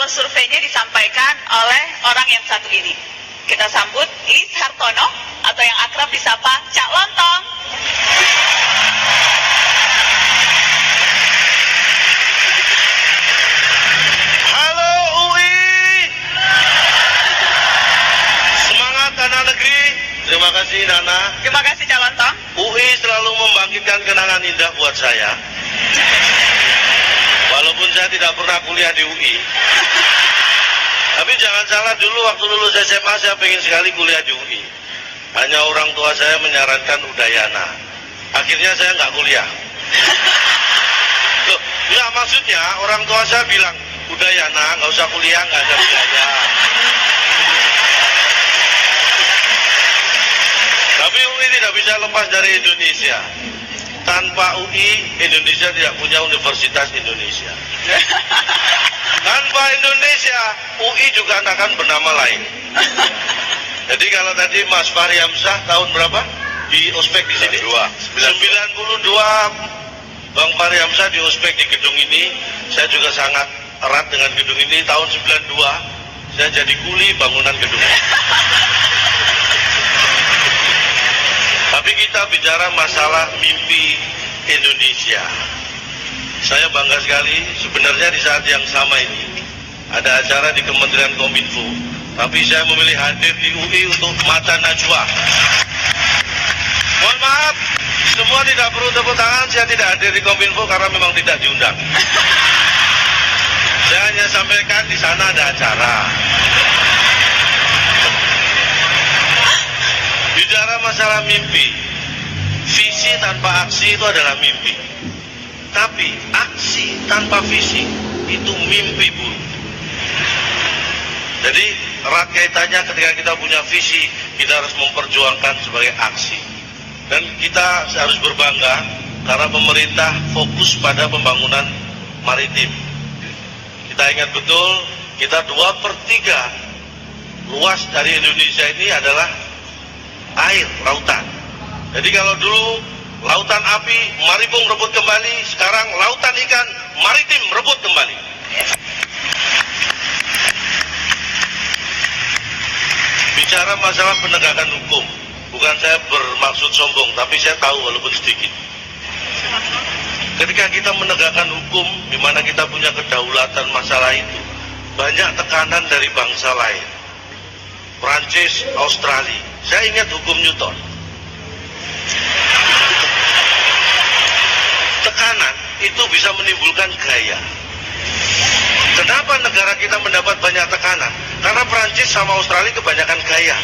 hasil surveinya disampaikan oleh orang yang satu ini. Kita sambut Is Hartono atau yang akrab disapa Cak Lontong. Halo UI, semangat anak negeri. Terima kasih Nana. Terima kasih Cak Lontong. UI selalu membangkitkan kenangan indah buat saya. Walaupun saya tidak pernah kuliah di UI. Tapi jangan salah, dulu waktu lulus SMA saya pengen sekali kuliah di UI. Hanya orang tua saya menyarankan Udayana. Akhirnya saya nggak kuliah. Loh, ya maksudnya orang tua saya bilang, Udayana nggak usah kuliah, nggak ada biaya. Tapi UI tidak bisa lepas dari Indonesia. Tanpa UI, Indonesia tidak punya Universitas Indonesia. Tanpa Indonesia, UI juga akan bernama lain. Jadi kalau tadi Mas Fahri Hamzah tahun berapa di ospek di sini? 92. Bang Fahri Hamzah di ospek di gedung ini. Saya juga sangat erat dengan gedung ini. Tahun 92 saya jadi kuli bangunan gedung ini. Tapi kita bicara masalah mimpi Indonesia. Saya bangga sekali, sebenarnya di saat yang sama ini ada acara di Kementerian Kominfo, tapi saya memilih hadir di UI untuk Mata Najwa. Mohon maaf, semua tidak perlu tepuk tangan, saya tidak hadir di Kominfo karena memang tidak diundang. Saya hanya sampaikan di sana ada acara. Bicara masalah mimpi, visi tanpa aksi itu adalah mimpi. Tapi aksi tanpa visi itu mimpi buruk. Jadi erat kaitannya ketika kita punya visi, kita harus memperjuangkan sebagai aksi. Dan kita harus berbangga karena pemerintah fokus pada pembangunan maritim. Kita ingat betul, kita 2/3 luas dari Indonesia ini adalah air, lautan. Jadi kalau dulu lautan api, Maribung rebut kembali, sekarang lautan ikan, maritim rebut kembali. Bicara masalah penegakan hukum, bukan saya bermaksud sombong, tapi saya tahu walaupun sedikit. Ketika kita menegakkan hukum, di mana kita punya kedaulatan masalah itu, banyak tekanan dari bangsa lain. Prancis, Australia. Saya ingat hukum Newton. Tekanan itu bisa menimbulkan gaya. Kenapa negara kita mendapat banyak tekanan? Karena Prancis sama Australia kebanyakan gaya.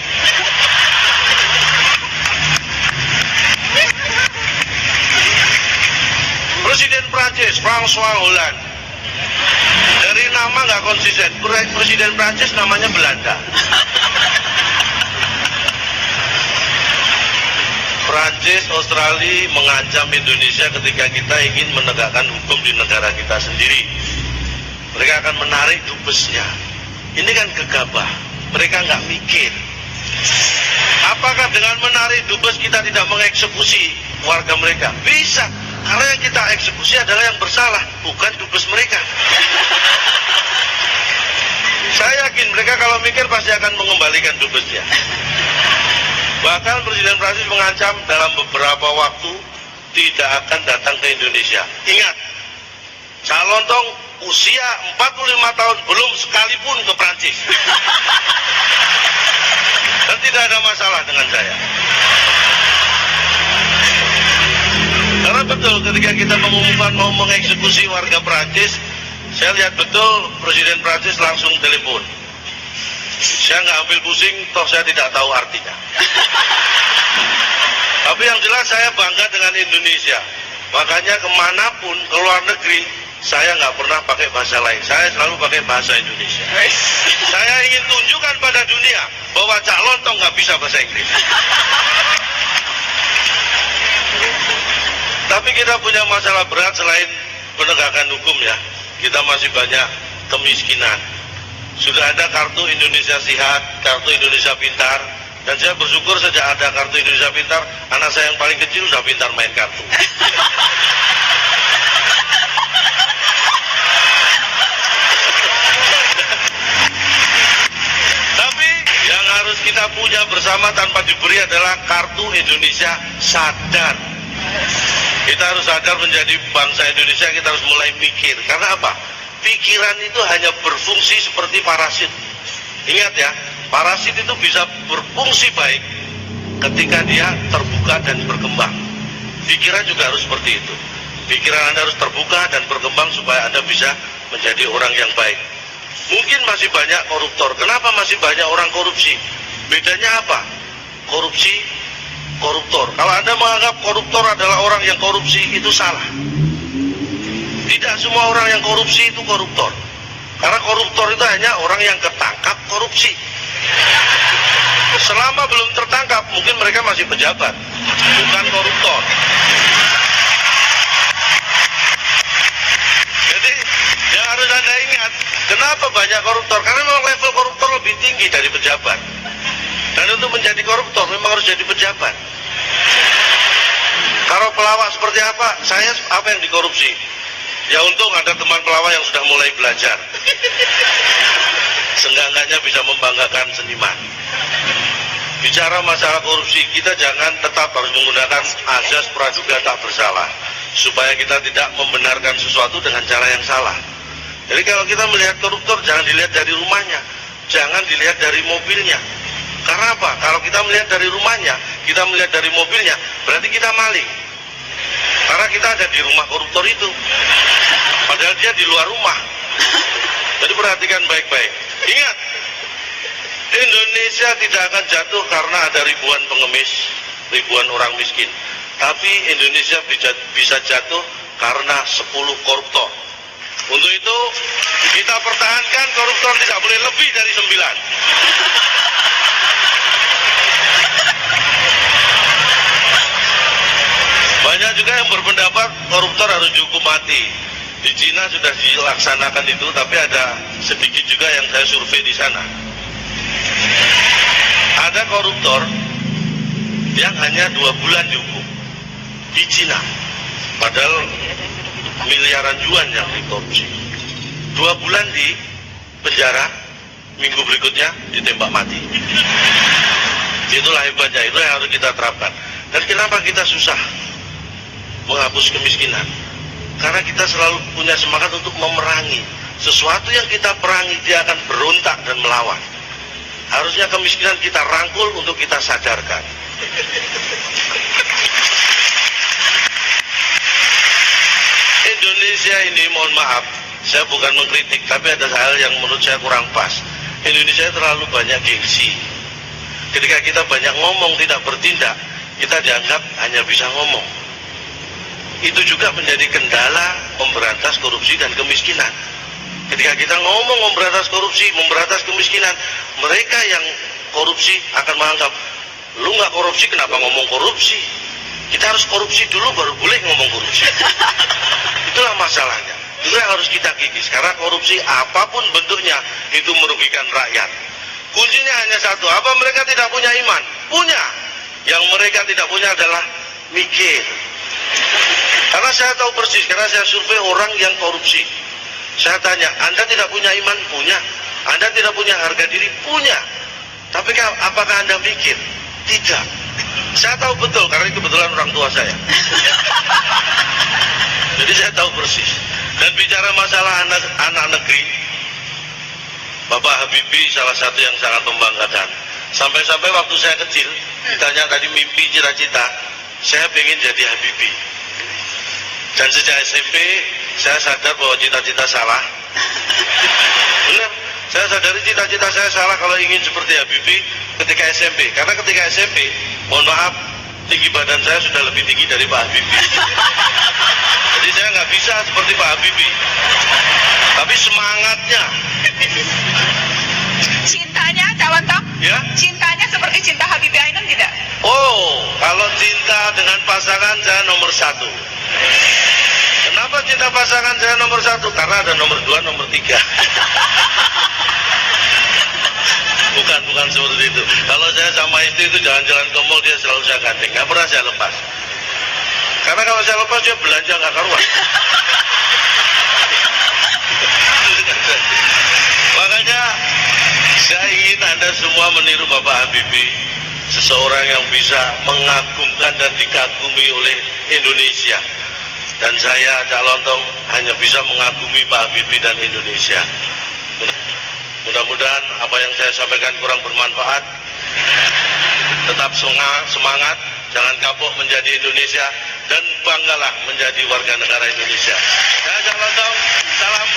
Presiden Prancis, François Hollande. Dari nama nggak konsisten. Presiden Prancis namanya Belanda. Prancis, Australia mengancam Indonesia ketika kita ingin menegakkan hukum di negara kita sendiri. Mereka akan menarik dubesnya. Ini kan gegabah. Mereka nggak mikir. Apakah dengan menarik dubes kita tidak mengeksekusi warga mereka? Bisa. Karena yang kita eksekusi adalah yang bersalah, bukan dubes mereka. Saya yakin mereka kalau mikir pasti akan mengembalikan dubesnya. Bahkan Presiden Prancis mengancam dalam beberapa waktu tidak akan datang ke Indonesia. Ingat, Cak Lontong usia 45 tahun belum sekalipun ke Prancis. Dan tidak ada masalah dengan saya. Karena betul ketika kita mengumumkan mau mengeksekusi warga Prancis, saya lihat betul Presiden Prancis langsung telepon. Saya nggak ambil pusing, toh saya tidak tahu artinya. Tapi yang jelas saya bangga dengan Indonesia. Makanya kemanapun, ke luar negeri, saya nggak pernah pakai bahasa lain. Saya selalu pakai bahasa Indonesia. Saya ingin tunjukkan pada dunia bahwa Cak Lontong nggak bisa bahasa Inggris. Tapi kita punya masalah berat selain penegakan hukum ya. Kita masih banyak kemiskinan. Sudah ada kartu Indonesia Sehat, kartu Indonesia Pintar, dan saya bersyukur sejak ada kartu Indonesia Pintar, anak saya yang paling kecil sudah pintar main kartu. kita punya bersama tanpa diberi adalah kartu Indonesia Sadar. Kita harus sadar menjadi bangsa Indonesia, kita harus mulai mikir. Karena apa? Pikiran itu hanya berfungsi seperti parasit. Ingat ya, parasit itu bisa berfungsi baik ketika dia terbuka dan berkembang. Pikiran juga harus seperti itu. Pikiran Anda harus terbuka dan berkembang supaya Anda bisa menjadi orang yang baik. Mungkin masih banyak koruptor. Kenapa masih banyak orang korupsi? Bedanya apa? Korupsi, koruptor. Kalau Anda menganggap koruptor adalah orang yang korupsi, itu salah. Tidak semua orang yang korupsi itu koruptor. Karena koruptor itu hanya orang yang ketangkap korupsi. Selama belum tertangkap, mungkin mereka masih pejabat, bukan koruptor. Jadi, yang harus Anda ingat, kenapa banyak koruptor? Karena memang level koruptor lebih tinggi dari pejabat. Dan untuk menjadi koruptor, memang harus jadi pejabat. Kalau pelawak seperti apa? Saya apa yang dikorupsi? Ya untung ada teman pelawak yang sudah mulai belajar. Seenggak-enggaknya bisa membanggakan seniman. Bicara masalah korupsi, kita jangan tetap harus menggunakan azas praduga tak bersalah, supaya kita tidak membenarkan sesuatu dengan cara yang salah. Jadi kalau kita melihat koruptor, jangan dilihat dari rumahnya, jangan dilihat dari mobilnya. Karena apa? Kalau kita melihat dari rumahnya, kita melihat dari mobilnya, berarti kita maling. Karena kita ada di rumah koruptor itu, padahal dia di luar rumah. Jadi perhatikan baik-baik. Ingat, Indonesia tidak akan jatuh karena ada ribuan pengemis, ribuan orang miskin. Tapi Indonesia bisa jatuh karena 10 koruptor. Untuk itu, kita pertahankan koruptor tidak boleh lebih dari 9. Banyak juga yang berpendapat koruptor harus dihukum mati. Di Cina sudah dilaksanakan itu, tapi ada sedikit juga yang saya survei di sana. Ada koruptor yang hanya 2 bulan dihukum di Cina, padahal miliaran yuan yang dikorupsi. 2 bulan di penjara, minggu berikutnya ditembak mati. Itulah hebatnya, itu yang harus kita terapkan. Dan kenapa kita susah menghapus kemiskinan? Karena kita selalu punya semangat untuk memerangi. Sesuatu yang kita perangi, dia akan berontak dan melawan. Harusnya kemiskinan kita rangkul untuk kita sadarkan. Indonesia ini, mohon maaf, saya bukan mengkritik, tapi ada hal yang menurut saya kurang pas. Indonesia terlalu banyak gengsi. Ketika kita banyak ngomong, tidak bertindak, kita dianggap hanya bisa ngomong. Itu juga menjadi kendala memberantas korupsi dan kemiskinan. Ketika kita ngomong memberantas korupsi, memberantas kemiskinan, mereka yang korupsi akan menganggap, lu nggak korupsi kenapa ngomong korupsi? Kita harus korupsi dulu baru boleh ngomong korupsi. Itulah masalahnya. Itu yang harus kita kikis. Karena korupsi apapun bentuknya itu merugikan rakyat. Kuncinya hanya satu, apa mereka tidak punya iman? Punya. Yang mereka tidak punya adalah mikir. Karena saya tahu persis, karena saya survei orang yang korupsi. Saya tanya, Anda tidak punya iman? Punya. Anda tidak punya harga diri? Punya. Tapi apakah Anda mikir? Tidak. Saya tahu betul, karena itu kebetulan orang tua saya. Jadi saya tahu persis. Dan bicara masalah anak negeri, Bapak Habibie salah satu yang sangat membanggakan. Sampai-sampai waktu saya kecil, ditanya tadi mimpi, cita-cita, saya pengen jadi Habibie. Dan sejak SMP, saya sadar bahwa cita-cita salah. Benar, saya sadari cita-cita saya salah kalau ingin seperti Habibie ketika SMP. Karena ketika SMP, mohon maaf, tinggi badan saya sudah lebih tinggi dari Pak Habibie. Jadi saya nggak bisa seperti Pak Habibie. Tapi semangatnya. Cintanya, Cawan Tom? Ya? Cintanya seperti cinta Habibie Ainun tidak? Oh, kalau cinta dengan pasangan saya nomor 1. Kenapa cinta pasangan saya nomor 1? Karena ada nomor 2, nomor 3. Bukan seperti itu. Kalau saya sama istri itu jalan-jalan ke mall, dia selalu saya gandeng, nggak pernah saya lepas. Karena kalau saya lepas dia belanja nggak karuan. Makanya saya ingin Anda semua meniru Bapak Habibie, seseorang yang bisa mengagumkan dan dikagumi oleh Indonesia. Dan saya, Cak Lontong, hanya bisa mengagumi Pak Habibie dan Indonesia. Mudah-mudahan apa yang saya sampaikan kurang bermanfaat. Tetap semangat, jangan kapok menjadi Indonesia, dan banggalah menjadi warga negara Indonesia. Saya Cak Lontong, salam